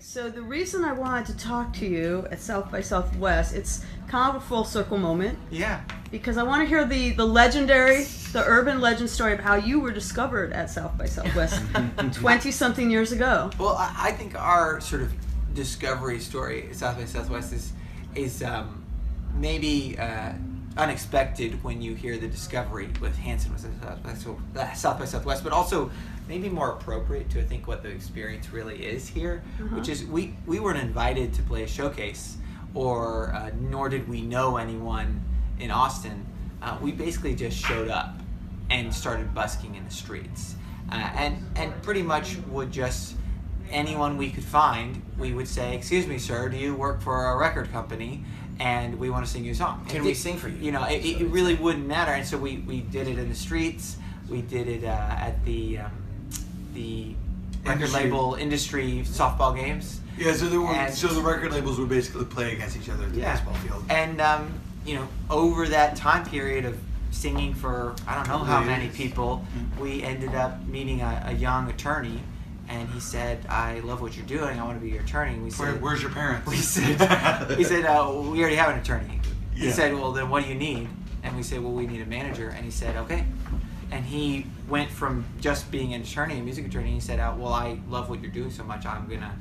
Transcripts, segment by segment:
So the reason I wanted to talk to you at South by Southwest, it's kind of a full circle moment. Yeah. Because I want to hear the legendary, the urban legend story of how you were discovered at South by Southwest 20-something years ago. Well, I think our sort of discovery story at South by Southwest is maybe unexpected when you hear the discovery with Hanson was at South by Southwest, but also maybe more appropriate to I think what the experience really is here, which is we weren't invited to play a showcase, or nor did we know anyone in Austin. We basically just showed up and started busking in the streets, and pretty much would just anyone we could find, we would say, "Excuse me, sir, do you work for a record company? And we want to sing you a song. Can we sing for you?" You know, it really wouldn't matter. And so we did it in the streets. We did it at the record label industry softball games. Yeah, so the record labels would basically play against each other at the baseball field. And you know, over that time period of singing for I don't know how many people, we ended up meeting a young attorney. And he said, "I love what you're doing. I want to be your attorney." And we said, "Where's your parents?" We said, "We already have an attorney." Yeah. He said, "Well, then what do you need?" And we said, "Well, we need a manager." And he said, "Okay." And he went from just being an attorney, a music attorney. He said, "Well, I love what you're doing so much. I'm gonna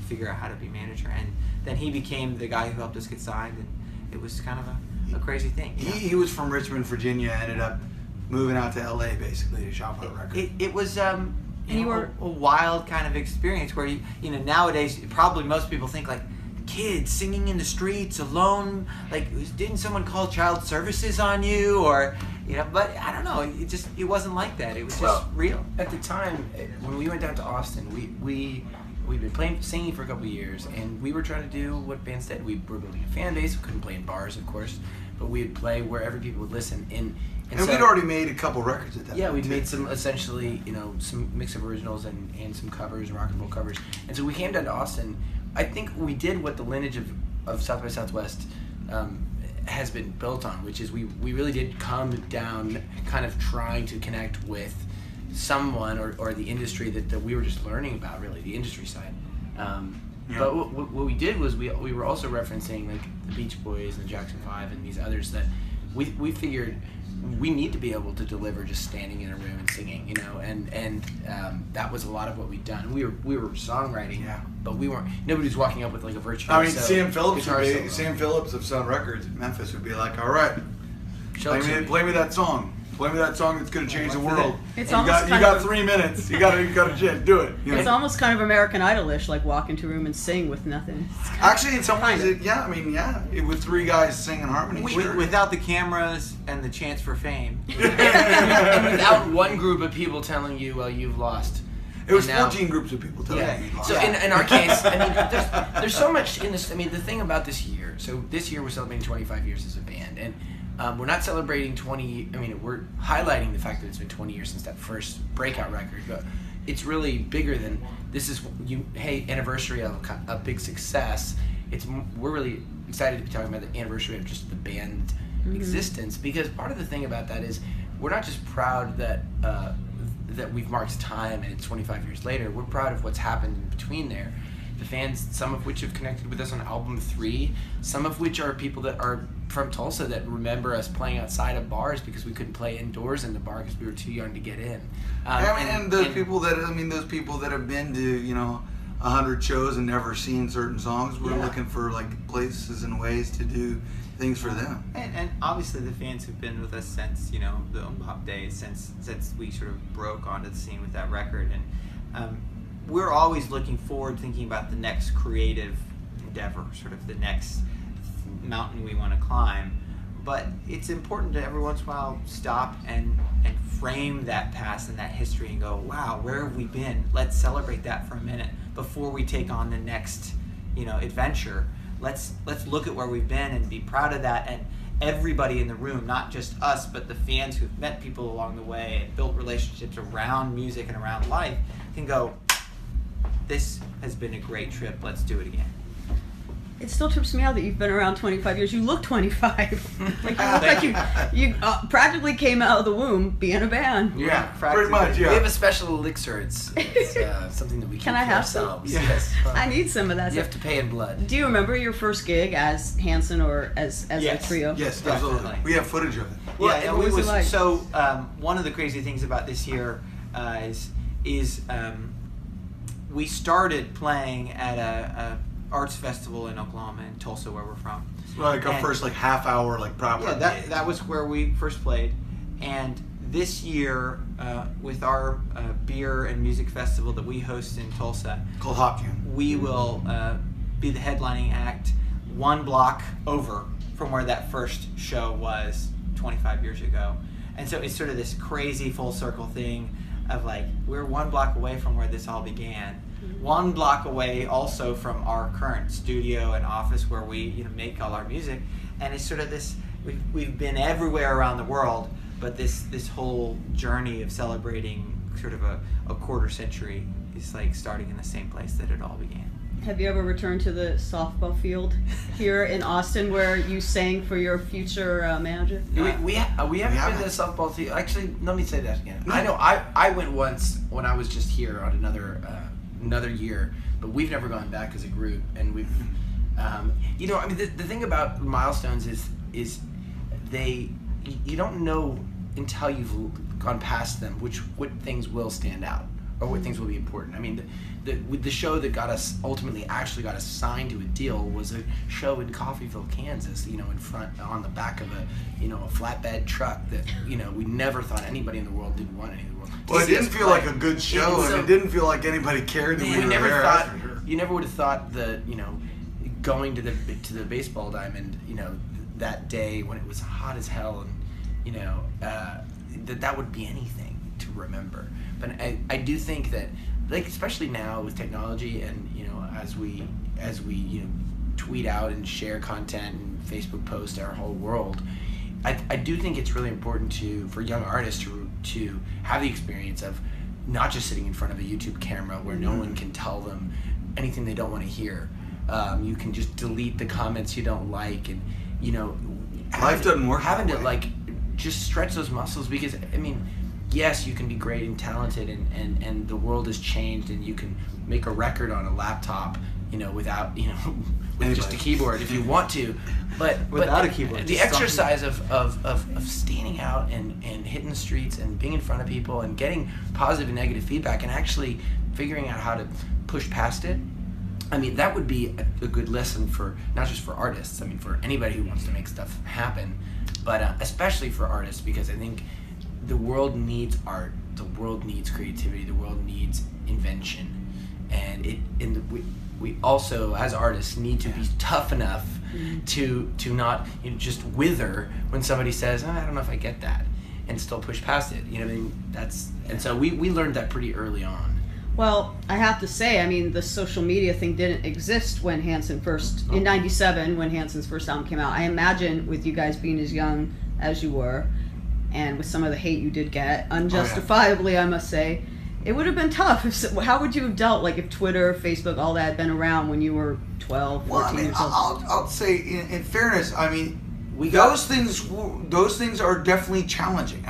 figure out how to be manager." And then he became the guy who helped us get signed. And it was kind of a crazy thing. He was from Richmond, Virginia. Ended up moving out to LA basically to shop on a record. It was. You know, a wild kind of experience where you know nowadays probably most people think like kids singing in the streets alone, like didn't someone call child services on you, or you know, but I don't know, it wasn't like that. It was just real. At the time when we went down to Austin, we'd been singing for a couple of years, and we were trying to do what bands did. We were building a fan base. We couldn't play in bars, of course, but we'd play wherever people would listen. And we'd already made a couple records at that point. Yeah, we'd made some, essentially, you know, some mix of originals and some covers, rock and roll covers. And so we came down to Austin. I think we did what the lineage of South by Southwest has been built on, which is we really did come down kind of trying to connect with someone or the industry that we were just learning about, really, the industry side. But what we did was we were also referencing like the Beach Boys and the Jackson 5 and these others that we figured we need to be able to deliver just standing in a room and singing, you know, and that was a lot of what we'd done. We were songwriting, but we weren't. Nobody was walking up with like a virtuoso. I mean, Sam Phillips of Sun Records in Memphis would be like, "All right, play me that song. Play me that song that's going to change the world. It's you got 3 minutes. You got a chance. Do it." It's almost kind of American Idol-ish, like walk into a room and sing with nothing. Actually, in some ways, it was 3 guys singing harmony. Without the cameras and the chance for fame. And without one group of people telling you, "Well, you've lost." It was 14 groups of people telling you. So in our case, I mean, there's so much in this. I mean, the thing about this year. So this year we're celebrating 25 years as a band, and we're not celebrating 20. I mean, we're highlighting the fact that it's been 20 years since that first breakout record, but it's really bigger than this. Is anniversary of a big success. We're really excited to be talking about the anniversary of just the band existence, because part of the thing about that is we're not just proud that we've marked time and it's 25 years later. We're proud of what's happened in between there. The fans, some of which have connected with us on album 3, some of which are people that are from Tulsa that remember us playing outside of bars because we couldn't play indoors in the bar because we were too young to get in. Those people that have been to 100 shows and never seen certain songs, we're looking for like places and ways to do things for them. And obviously the fans who've been with us since the Pop days, since we sort of broke onto the scene with that record, and we're always looking forward, thinking about the next creative endeavor, sort of the next mountain we want to climb. But it's important to every once in a while stop and frame that past and that history and go, wow, where have we been? Let's celebrate that for a minute before we take on the next adventure. Let's look at where we've been and be proud of that. And everybody in the room, not just us, but the fans who've met people along the way and built relationships around music and around life, can go, this has been a great trip, let's do it again. It still trips me out that you've been around 25 years. You look 25. Like you look like you practically came out of the womb being a band. Yeah, pretty much. Yeah. We have a special elixir. It's something that we keep Can I for have some? ourselves. Yes. I need some of that You stuff. have to pay in blood. Do you remember your first gig as Hanson or as Yes. a trio? Yes, Definitely. absolutely. We have footage of it. Yeah, and and what we was it was like? so one of the crazy things about this year is we started playing at a arts festival in Oklahoma, in Tulsa, where we're from. Like our And- first half hour proper. Yeah, that was where we first played, and this year with our beer and music festival that we host in Tulsa, called Hop June. we will be the headlining act 1 block over from where that first show was 25 years ago. And so it's sort of this crazy full circle thing of like, we're 1 block away from where this all began. 1 block away also from our current studio and office where we make all our music. And it's sort of this, we've been everywhere around the world, but this whole journey of celebrating sort of a quarter century is like starting in the same place that it all began. Have you ever returned to the softball field here in Austin where you sang for your future manager? We haven't been to the softball team. Actually, let me say that again. I know I went once when I was just here on another year, but we've never gone back as a group. And we've, the thing about milestones is you don't know until you've gone past them what things will stand out or what things will be important. I mean, the show that ultimately got us signed to a deal was a show in Coffeyville, Kansas. In front on the back of a flatbed truck that we never thought anybody in the world did want any of the world. Well, it didn't feel like a good show, and it didn't feel like anybody cared that we were never there. thought That's for sure. you never would have thought that going to the baseball diamond that day when it was hot as hell and that would be anything to remember. But I do think that especially now with technology and as we tweet out and share content and Facebook post our whole world, I do think it's really important for young artists to have the experience of not just sitting in front of a YouTube camera where no one can tell them anything they don't want to hear. You can just delete the comments you don't like, and Life doesn't work having that to way. just stretch those muscles, because yes, you can be great and talented, and the world has changed, and you can make a record on a laptop, without with just a keyboard if you want to, but Without a keyboard, the just exercise of standing out and hitting the streets and being in front of people and getting positive and negative feedback and actually figuring out how to push past it. That would be a good lesson for not just for artists. For anybody who wants to make stuff happen, but especially for artists, because I think the world needs art, the world needs creativity, the world needs invention, and we also as artists need to be tough enough to not just wither when somebody says, I don't know if I get that, and still push past it. And so we learned that pretty early on. Well, I have to say, the social media thing didn't exist when Hanson first, in '97, when Hanson's first album came out. I imagine with you guys being as young as you were, and with some of the hate you did get, unjustifiably, I must say, it would have been tough. How would you have dealt, if Twitter, Facebook, all that had been around when you were 12, 14 years old? I'll say, in fairness, those things are definitely challenging.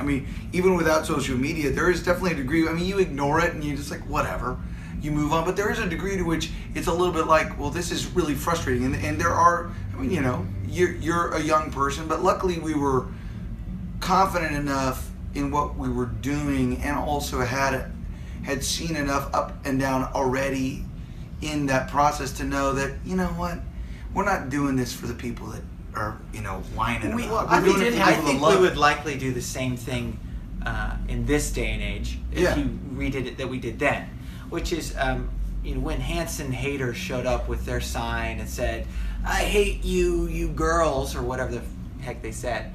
Even without social media, there is definitely a degree. You ignore it and you just whatever, you move on. But there is a degree to which it's a little bit well, this is really frustrating. And there are, you're a young person, but luckily we were confident enough in what we were doing, and also had seen enough up and down already in that process to know that we're not doing this for the people that are whining about. I We're doing it for think people that we love it. would likely do the same thing in this day and age if you redid it that we did then, which is when Hanson haters showed up with their sign and said, "I hate you girls," or whatever the heck they said,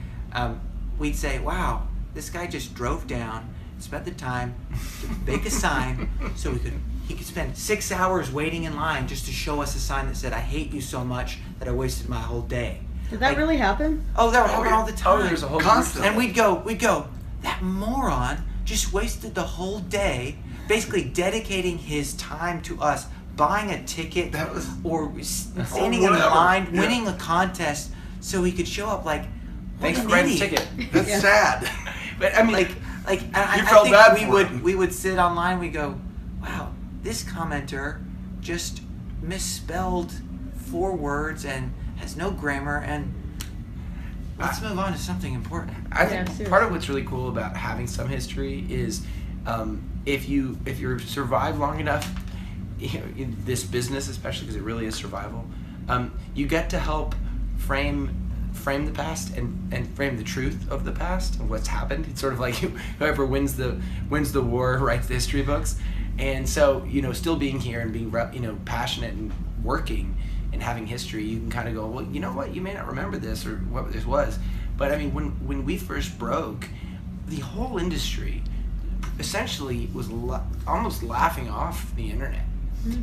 we'd say, "Wow, this guy just drove down, spent the time to make a sign so he could spend 6 hours waiting in line just to show us a sign that said, 'I hate you so much that I wasted my whole day.'" Did that really happen? Oh, that would happen all the time. There's a whole Constant. And we'd go, that moron just wasted the whole day basically dedicating his time to us buying a ticket or standing in whatever. line, Yeah. winning a contest so he could show up. Like, what Thanks an for writing the idiot. ticket. That's sad. But I mean, Like I felt think bad we for would him. we would sit online. We go, wow, this commenter just misspelled 4 words and has no grammar, and let's move on to something important. I think seriously. part of what's really cool about having some history is if you survive long enough, in this business especially, because it really is survival, you get to help frame the past and frame the truth of the past and what's happened. It's sort of like whoever wins the war writes the history books. And so, still being here and being passionate and working and having history, you can kind of go, well, you know what, you may not remember this or what this was, but I mean, when we first broke, the whole industry essentially was almost laughing off the internet.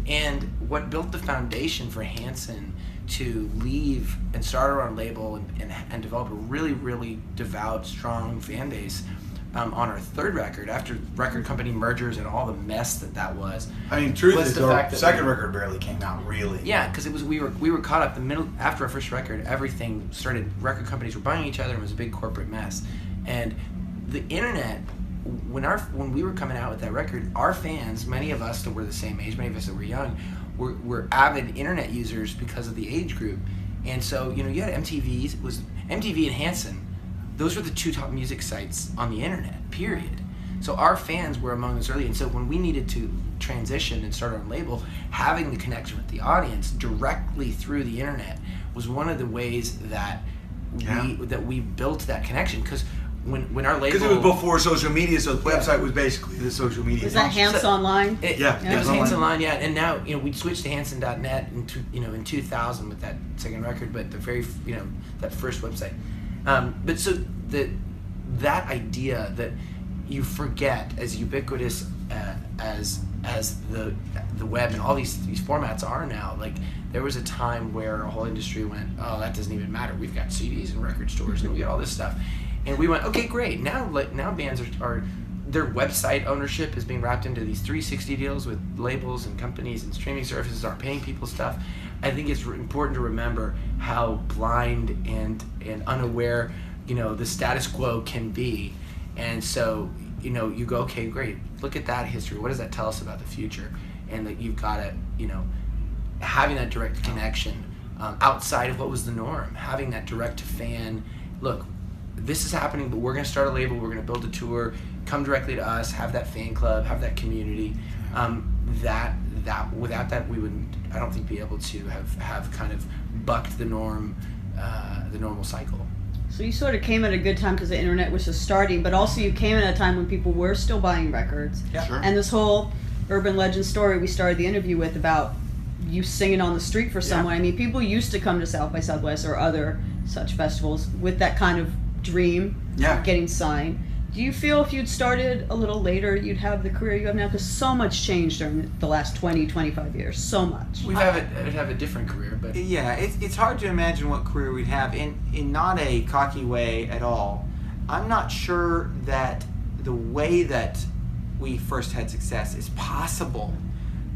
And what built the foundation for Hanson to leave and start our own label and develop a really, really devout, strong fan base on our 3rd record, after record company mergers and all the mess that was. I mean, truth Was is, the our fact that second record barely came out, really. Yeah, because we were caught up after our first record. Everything started. Record companies were buying each other, and it was a big corporate mess. And the internet, when we were coming out with that record, our fans, many of us that were the same age, many of us that were young, were avid internet users because of the age group. And so you had MTV and Hanson. Those were the 2 top music sites on the internet, period. So our fans were among us early, and so when we needed to transition and start our own label, having the connection with the audience directly through the internet was one of the ways that we built that connection. Because when our label, Because it was before social media, so the website was basically the social media. Was that Hanson Online? It was Hanson Online, yeah. And now we switched to Hanson.net in 2000 with that second record, but the very that first website. But so that idea that you forget, as ubiquitous as the web and all these formats are now, like there was a time where a whole industry went, oh, that doesn't even matter. We've got CDs and record stores and we got all this stuff, and we went, okay, great. Now bands are their website ownership is being wrapped into these 360 deals with labels and companies and streaming services aren't paying people stuff. I think it's important to remember how blind and unaware the status quo can be, and so you go, okay, great, look at that history, what does that tell us about the future? And that you've got to having that direct connection outside of what was the norm, having that direct to fan, look, this is happening, but we're going to start a label, we're going to build a tour, come directly to us, have that fan club, have that community. That without that, we wouldn't, I don't think, be able to have kind of bucked the normal cycle. So you sort of came at a good time because the internet was just starting, but also you came at a time when people were still buying records. Yeah. Sure. And this whole urban legend story we started the interview with about you singing on the street for someone. I mean, people used to come to South by Southwest or other such festivals with that kind of dream of getting signed. Do you feel if you'd started a little later, you'd have the career you have now? Because so much changed during the last 20, 25 years. So much. We'd have a different career, but Yeah, it's hard to imagine what career we'd have in not a cocky way at all. I'm not sure that the way that we first had success is possible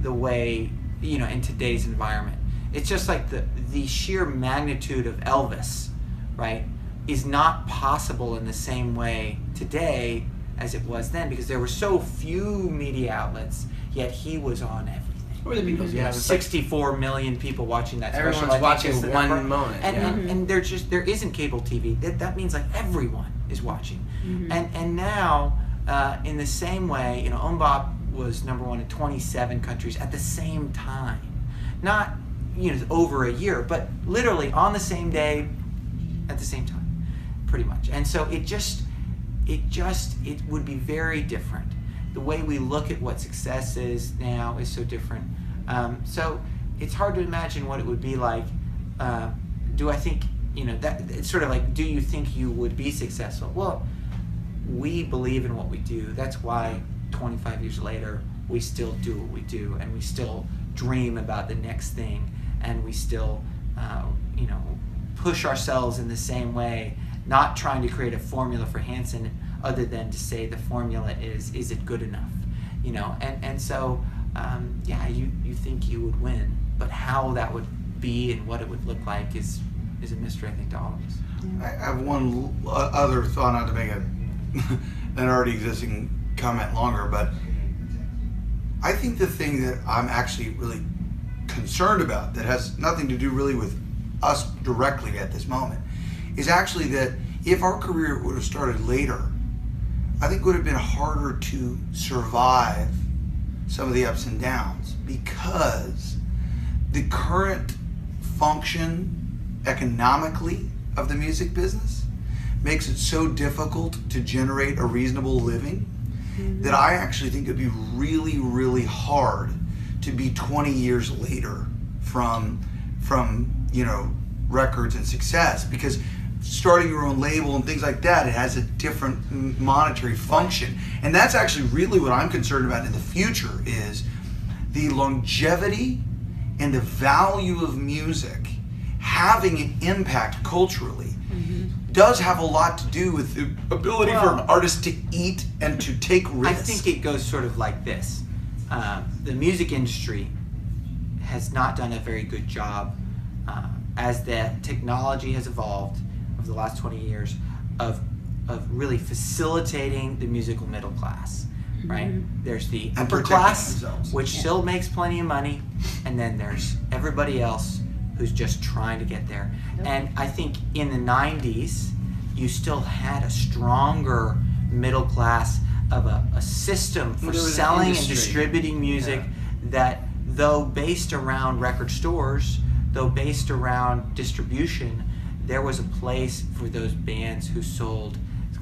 the way, in today's environment. It's just like the sheer magnitude of Elvis, right, is not possible in the same way today as it was then, because there were so few media outlets, yet he was on everything. or the Beatles, yeah, 64 million people watching that special. Everyone's I think watching is the one number. moment, and there isn't cable TV. That means like everyone is watching. And now in the same way, Mbop was #1 in 27 countries at the same time, not over a year, but literally on the same day, at the same time, pretty much. And so it would be very different. The way we look at what success is now is so different. So it's hard to imagine what it would be like. Do I think, that it's sort of like, do you think you would be successful? Well, we believe in what we do. That's why 25 years later, we still do what we do, and we still dream about the next thing, and we still, push ourselves in the same way, not trying to create a formula for Hanson other than to say the formula is it good enough? And so yeah, you think you would win, but how that would be and what it would look like is a mystery, I think, to all of us. I have one other thought, not to make an already existing comment longer, but I think the thing that I'm actually really concerned about, that has nothing to do really with us directly at this moment, is actually that if our career would have started later, I think it would have been harder to survive some of the ups and downs, because the current function economically of the music business makes it so difficult to generate a reasonable living that I actually think it'd be really, really hard to be 20 years later from records and success, because starting your own label and things like that, it has a different monetary function. And that's actually really what I'm concerned about in the future, is the longevity and the value of music having an impact culturally does have a lot to do with the ability for an artist to eat and to take risks. I think it goes sort of like this. The music industry has not done a very good job, as the technology has evolved over the last 20 years, of really facilitating the musical middle class, right? There's the upper class, which still makes plenty of money, and then there's everybody else who's just trying to get there. And I think in the 90s, you still had a stronger middle class of a system for selling and distributing music that, though based around record stores, though based around distribution, there was a place for those bands who sold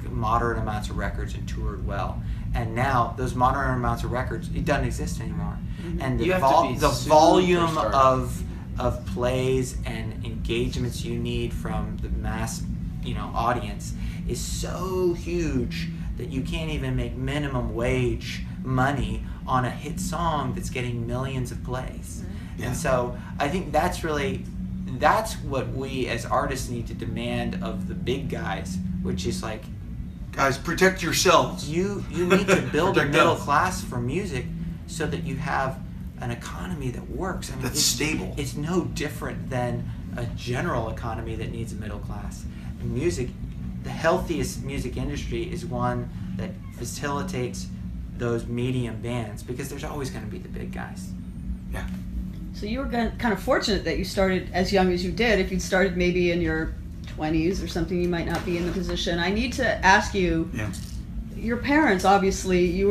moderate amounts of records and toured well. And now those moderate amounts of records, it doesn't exist anymore. And the volume of plays and engagements you need from the mass, audience is so huge that you can't even make minimum wage money on a hit song that's getting millions of plays. And so I think that's what we as artists need to demand of the big guys, which is like, guys, protect yourselves. You need to build a middle class for music so that you have an economy that works. I mean, that's stable. It's no different than a general economy that needs a middle class. And music, the healthiest music industry is one that facilitates those medium bands, because there's always going to be the big guys. Yeah. So you were kind of fortunate that you started as young as you did. If you'd started maybe in your 20s or something, you might not be in the position. I need to ask you, your parents, obviously,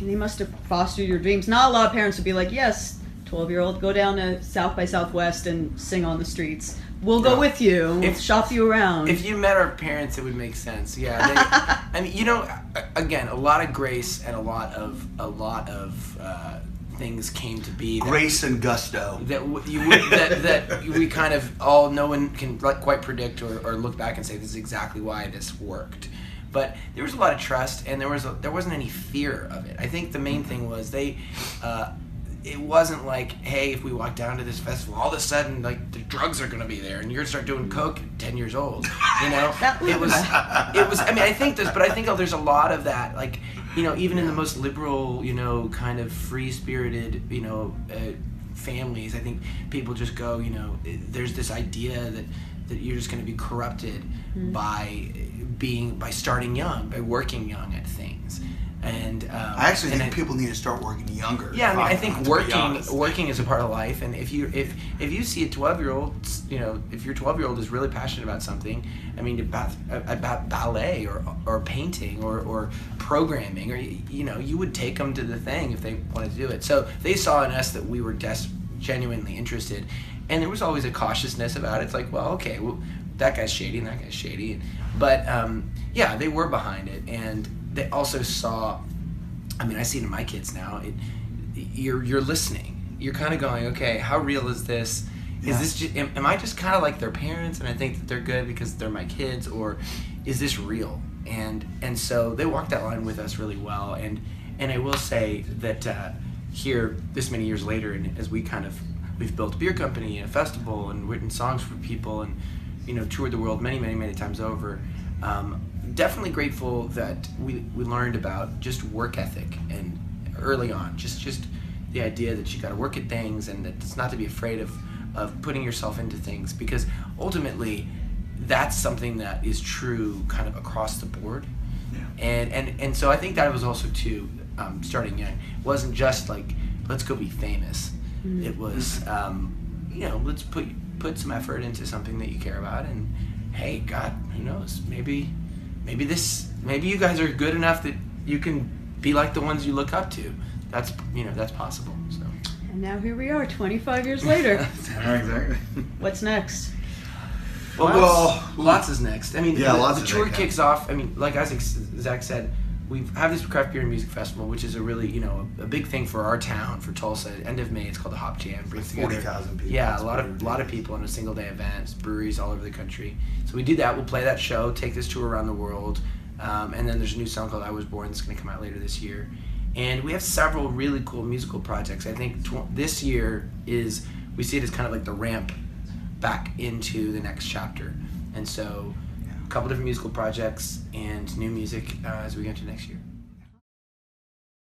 they must have fostered your dreams. Not a lot of parents would be like, yes, 12-year-old, go down to South by Southwest and sing on the streets. We'll go with you. We'll shop you around. If you met our parents, it would make sense. Yeah. Again, a lot of grace and a lot of things came to be. Grace and gusto. That we kind of all, no one can quite predict or look back and say this is exactly why this worked. But there was a lot of trust, and there wasn't any fear of it. I think the main thing was it wasn't like, hey, if we walk down to this festival, all of a sudden, like, the drugs are going to be there, and you're going to start doing coke at 10 years old. It was. I mean, I think there's a lot of that, like, even in the most liberal, kind of free-spirited, families, I think people just go, there's this idea that you're just going to be corrupted by starting young, by working young at things. And I actually think people need to start working younger. Yeah, I mean, I think working is a part of life, and if you see a 12-year-old, if your 12-year-old is really passionate about something, I mean, about ballet or painting or programming, or you would take them to the thing if they wanted to do it. So they saw in us that we were genuinely interested, and there was always a cautiousness about it. It's like, well, okay, that guy's shady and that guy's shady, but they were behind it, and they also saw, I mean, I see it in my kids now, you're listening. You're kind of going, okay, how real is this? Is this just, am I just kind of like their parents and I think that they're good because they're my kids, or is this real? And so they walked that line with us really well. And I will say that here, this many years later, and as we've built a beer company and a festival and written songs for people and, toured the world many, many, many times over, definitely grateful that we learned about just work ethic and early on, just the idea that you got to work at things and that it's not to be afraid of putting yourself into things, because ultimately that's something that is true kind of across the board. Yeah. And so I think that was also too, starting young, it wasn't just like, let's go be famous. It was, let's put some effort into something that you care about, and hey, God, who knows, maybe you guys are good enough that you can be like the ones you look up to. That's possible. So. And now here we are, 25 years later. Exactly. What's next? Well, lots is next. I mean, lots the is tour next. kicks off. I mean, like as Zach said, we have this craft beer and music festival, which is a really, a big thing for our town, for Tulsa. End of May, it's called the Hop Jam. Brings together 40,000 people. Yeah, It's a lot of people in a single day event. It's breweries all over the country. So we do that. We'll play that show, take this tour around the world, and then there's a new song called "I Was Born" that's going to come out later this year. And we have several really cool musical projects. I think this year we see it as kind of like the ramp back into the next chapter. And so a couple different musical projects and new music as we go into next year.